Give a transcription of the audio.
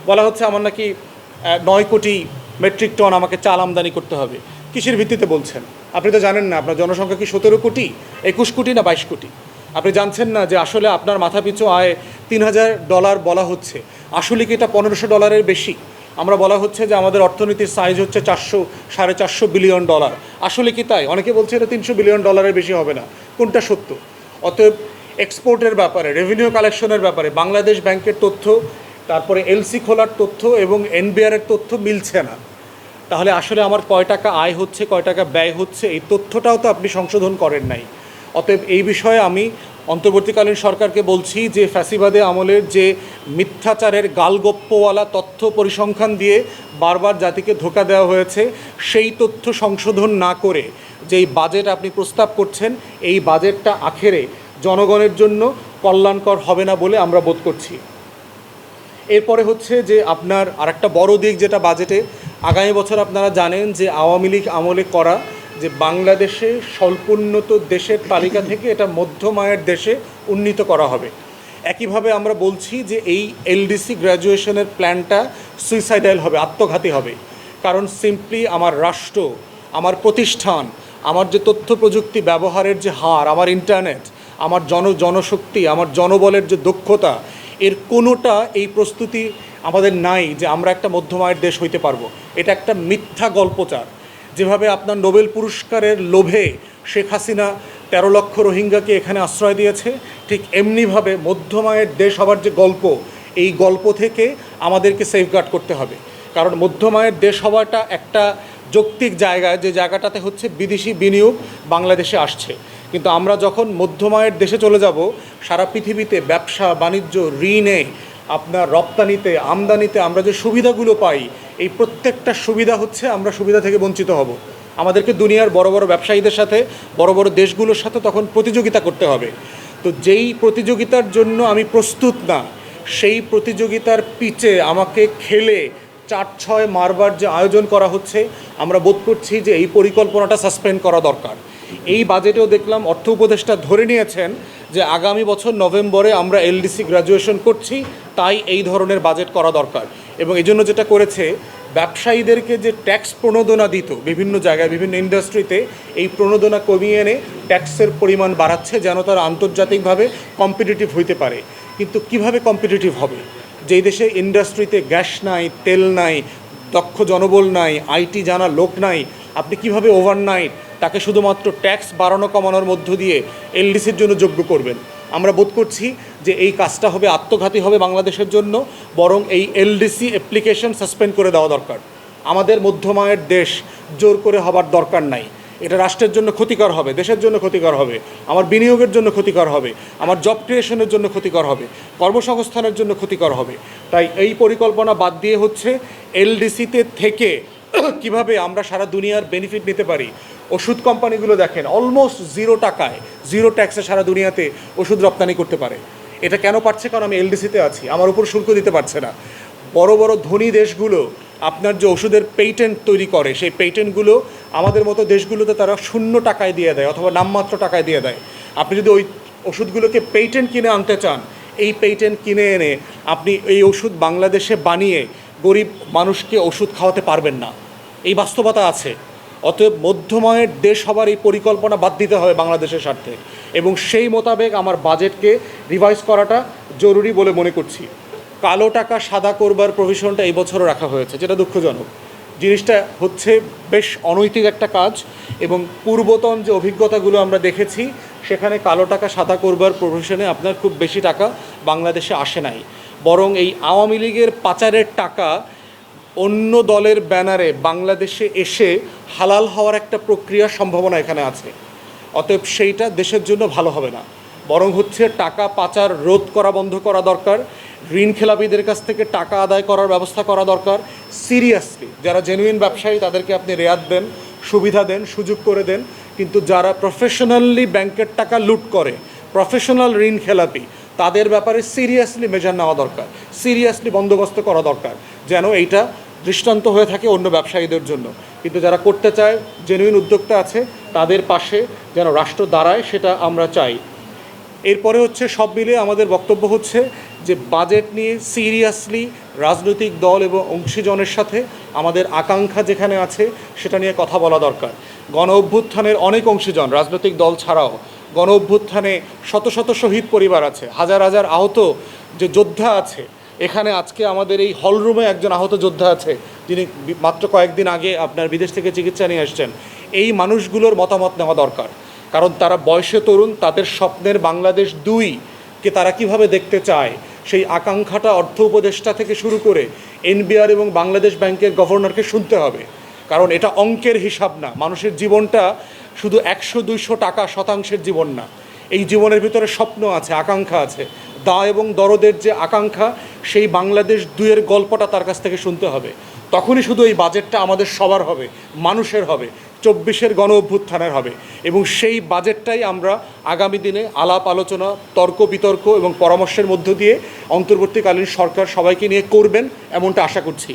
বলা হচ্ছে আমার নাকি 9 কোটি মেট্রিক টন আমাকে চাল আমদানি করতে হবে। কিসের ভিত্তিতে বলছেন? আপনি তো জানেন না আপনার জনসংখ্যা কি 17 কোটি, 21 কোটি না 22 কোটি? আপনি জানছেন না যে আসলে আপনার মাথাপিছু আয় $3000 বলা হচ্ছে, আসলে কি এটা $1500 বেশি? আমরা বলা হচ্ছে যে আমাদের অর্থনীতির সাইজ হচ্ছে 400-450 বিলিয়ন ডলার, আসলে কি তাই? অনেকে বলছে এটা 300 বিলিয়ন ডলারের বেশি হবে না। কোনটা সত্য? অতএব এক্সপোর্টের ব্যাপারে, রেভিনিউ কালেকশনের ব্যাপারে বাংলাদেশ ব্যাংকের তথ্য, তারপরে এলসি খোলার তথ্য এবং এনবিআরের তথ্য মিলছে না। তাহলে আসলে আমার কয় টাকা আয় হচ্ছে, কয় টাকা ব্যয় হচ্ছে, এই তথ্যটাও তো আপনি সংশোধন করেন নাই। অতএব এই বিষয়ে আমি অন্তর্বর্তীকালীন সরকারকে বলছি যে ফ্যাসিবাদে আমলের যে মিথ্যাচারের গালগপ্পওয়ালা তথ্য পরিসংখ্যান দিয়ে বারবার জাতিকে ধোঁকা দেওয়া হয়েছে, সেই তথ্য সংশোধন না করে যেই বাজেট আপনি প্রস্তাব করছেন, এই বাজেটটা আখেরে জনগণের জন্য কল্যাণকর হবে না বলে আমরা বোধ করছি। এরপরে হচ্ছে যে আপনার আরেকটা বড় দিক যেটা বাজেটে, আগামী বছর আপনারা জানেন যে আওয়ামী লীগ আমলে করা যে বাংলাদেশে স্বল্পোন্নত দেশের তালিকা থেকে এটা মধ্যম আয়ের দেশে উন্নীত করা হবে। একইভাবে আমরা বলছি যে এই এলডিসি গ্র্যাজুয়েশনের প্ল্যানটা সুইসাইডাল হবে, আত্মঘাতী হবে। কারণ সিম্পলি আমার রাষ্ট্র, আমার প্রতিষ্ঠান, আমার যে তথ্য প্রযুক্তি ব্যবহারের যে হার, আমার ইন্টারনেট, আমার জনশক্তি, আমার জনবলের যে দক্ষতা, এর কোনোটা এই প্রস্তুতি আমাদের নাই যে আমরা একটা মধ্যম আয়ের দেশ হইতে পারবো। এটা একটা মিথ্যা গল্পচার। যেভাবে আপনার নোবেল পুরস্কারের লোভে শেখ হাসিনা 13 লক্ষ রোহিঙ্গাকে এখানে আশ্রয় দিয়েছে, ঠিক এমনিভাবে মধ্যম আয়ের দেশ হবার যে গল্প, এই গল্প থেকে আমাদেরকে সেফগার্ড করতে হবে। কারণ মধ্যম আয়ের দেশ হওয়াটা একটা যৌক্তিক জায়গায়, যে জায়গাটাতে হচ্ছে বিদেশি বিনিয়োগ বাংলাদেশে আসছে। কিন্তু আমরা যখন মধ্যম আয়ের দেশে চলে যাব, সারা পৃথিবীতে ব্যবসা বাণিজ্য, ঋণে, আপনার রপ্তানিতে, আমদানিতে আমরা যে সুবিধাগুলো পাই, এই প্রত্যেকটা সুবিধা হচ্ছে আমরা সুবিধা থেকে বঞ্চিত হব। আমাদেরকে দুনিয়ার বড় বড় ব্যবসায়ীদের সাথে, বড় বড় দেশগুলোর সাথে তখন প্রতিযোগিতা করতে হবে। তো যেই প্রতিযোগিতার জন্য আমি প্রস্তুত না, সেই প্রতিযোগিতার পিচে আমাকে খেলে 4-6 মারবার যে আয়োজন করা হচ্ছে, আমরা বোধ করছি যে এই পরিকল্পনাটা সাসপেন্ড করা দরকার। এই বাজেটেও দেখলাম অর্থ উপদেষ্টা ধরে নিয়েছেন যে আগামী বছর নভেম্বরে আমরা এলডিসি গ্র্যাজুয়েশন করছি, তাই এই ধরনের বাজেট করা দরকার। এবং এই জন্য যেটা করেছে, ব্যবসায়ীদেরকে যে ট্যাক্স প্রণোদনা দিত বিভিন্ন জায়গায়, বিভিন্ন ইন্ডাস্ট্রিতে, এই প্রণোদনা কমিয়ে এনে ট্যাক্সের পরিমাণ বাড়াচ্ছে যেন তারা আন্তর্জাতিকভাবে কম্পিটিটিভ হইতে পারে। কিন্তু কিভাবে কম্পিটিটিভ হবে? যেই দেশে ইন্ডাস্ট্রিতে গ্যাস নাই, তেল নাই, দক্ষ জনবল নাই, আইটি জানা লোক নাই, আপনি কিভাবে ওভারনাইট তাকে শুধুমাত্র ট্যাক্স বাড়ানো কমানোর মধ্য দিয়ে এলডিসির জন্য যোগ্য করবেন? আমরা বোধ করছি যে এই কাজটা হবে আত্মঘাতী হবে বাংলাদেশের জন্য। বরং এই এলডিসি অ্যাপ্লিকেশন সাসপেন্ড করে দেওয়া দরকার। আমাদের মধ্যম আয়ের দেশ জোর করে হবার দরকার নাই। এটা রাষ্ট্রের জন্য ক্ষতিকর হবে, দেশের জন্য ক্ষতিকর হবে, আমার বিনিয়োগের জন্য ক্ষতিকর হবে, আমার জব ক্রিয়েশনের জন্য ক্ষতিকর হবে, কর্মসংস্থানের জন্য ক্ষতিকর হবে। তাই এই পরিকল্পনা বাদ দিয়ে হচ্ছে এলডিসিতে থেকে কিভাবে আমরা সারা দুনিয়ার বেনিফিট নিতে পারি। ওষুধ কোম্পানিগুলো দেখেন অলমোস্ট 0 টাকায়, 0 ট্যাক্সে সারা দুনিয়াতে ওষুধ রপ্তানি করতে পারে। এটা কেন পারছে? কারণ আমি এলডিসিতে আছি, আমার উপর শুল্ক দিতে পারছে না। বড় বড় ধনী দেশগুলো আপনার যে ওষুধের পেটেন্ট তৈরি করে, সেই পেটেন্টগুলো আমাদের মতো দেশগুলোতে তারা 0 টাকায় দিয়ে দেয় অথবা নামমাত্র টাকায় দিয়ে দেয়। আপনি যদি ওই ওষুধগুলোকে পেটেন্ট কিনে আনতে চান, এই পেটেন্ট কিনে এনে আপনি এই ওষুধ বাংলাদেশে বানিয়ে গরিব মানুষকে ওষুধ খাওয়াতে পারবেন না। এই বাস্তবতা আছে। অতএব মধ্যম আয়ের দেশ হবার এই পরিকল্পনা বাদ দিতে হবে বাংলাদেশের স্বার্থে, এবং সেই মোতাবেক আমার বাজেটকে রিভাইজ করাটা জরুরি বলে মনে করছি। কালো টাকা সাদা করবার প্রভিশনটা এই বছরও রাখা হয়েছে, যেটা দুঃখজনক। জিনিসটা হচ্ছে বেশ অনৈতিক একটা কাজ, এবং পূর্বতন যে অভিজ্ঞতাগুলো আমরা দেখেছি, সেখানে কালো টাকা সাদা করবার প্রভিশনে আপনার খুব বেশি টাকা বাংলাদেশে আসে নাই। বরং এই আওয়ামী লীগের পাচারের টাকা অন্য দলের ব্যানারে বাংলাদেশে এসে হালাল হওয়ার একটা প্রক্রিয়ার সম্ভাবনা এখানে আছে। অতএব সেইটা দেশের জন্য ভালো হবে না। বরং হচ্ছে টাকা পাচার রোধ করা বন্ধ করা দরকার। ঋণ খেলাপিদের কাছ থেকে টাকা আদায় করার ব্যবস্থা করা দরকার। সিরিয়াসলি যারা জেনুইন ব্যবসায়ী তাদেরকে আপনি রেয়াত দেন, সুবিধা দেন, সুযোগ করে দেন। কিন্তু যারা প্রফেশনালি ব্যাংকের টাকা লুট করে, প্রফেশনাল ঋণ খেলাপি, তাদের ব্যাপারে সিরিয়াসলি মেজার নেওয়া দরকার, সিরিয়াসলি বন্দোবস্ত করা দরকার, যেন এইটা দৃষ্টান্ত হয়ে থাকে অন্য ব্যবসায়ীদের জন্য। কিন্তু যারা করতে চায়, জেনুইন উদ্যোক্তা আছে, তাদের পাশে যেন রাষ্ট্র দাঁড়ায়, সেটা আমরা চাই। এরপরে হচ্ছে সব মিলিয়ে আমাদের বক্তব্য হচ্ছে যে বাজেট নিয়ে সিরিয়াসলি রাজনৈতিক দল এবং অংশীজনের সাথে আমাদের আকাঙ্ক্ষা যেখানে আছে সেটা নিয়ে কথা বলা দরকার। গণ অভ্যুত্থানের অনেক অংশীজন রাজনৈতিক দল ছাড়াও গণ অভ্যুত্থানে শত শত শহীদ পরিবার আছে, হাজার হাজার আহত যে যোদ্ধা আছে। এখানে আজকে আমাদের এই হলরুমে একজন আহত যোদ্ধা আছে যিনি মাত্র কয়েকদিন আগে আপনার বিদেশ থেকে চিকিৎসা নিয়ে আসছেন। এই মানুষগুলোর মতামত নেওয়া দরকার, কারণ তারা বয়সে তরুণ, তাদের স্বপ্নের বাংলাদেশ 2কে তারা কিভাবে দেখতে চায় সেই আকাঙ্ক্ষাটা অর্থ উপদেষ্টা থেকে শুরু করে এনবিআর এবং বাংলাদেশ ব্যাংকের গভর্নরকে শুনতে হবে। কারণ এটা অঙ্কের হিসাব না, মানুষের জীবনটা শুধু 100-200 টাকা শতাংশের জীবন না। এই জীবনের ভিতরে স্বপ্ন আছে, আকাঙ্ক্ষা আছে। দা এবং দরদের যে আকাঙ্ক্ষা, সেই বাংলাদেশ 2-এর গল্পটা তার কাছ থেকে শুনতে হবে। তখনই শুধু এই বাজেটটা আমাদের সবার হবে, মানুষের হবে, 24-এর গণ অভ্যুত্থানের হবে। এবং সেই বাজেটটাই আমরা আগামী দিনে আলাপ আলোচনা, তর্ক বিতর্ক এবং পরামর্শের মধ্য দিয়ে অন্তর্বর্তীকালীন সরকার সবাইকে নিয়ে করবেন, এমনটা আশা করছি।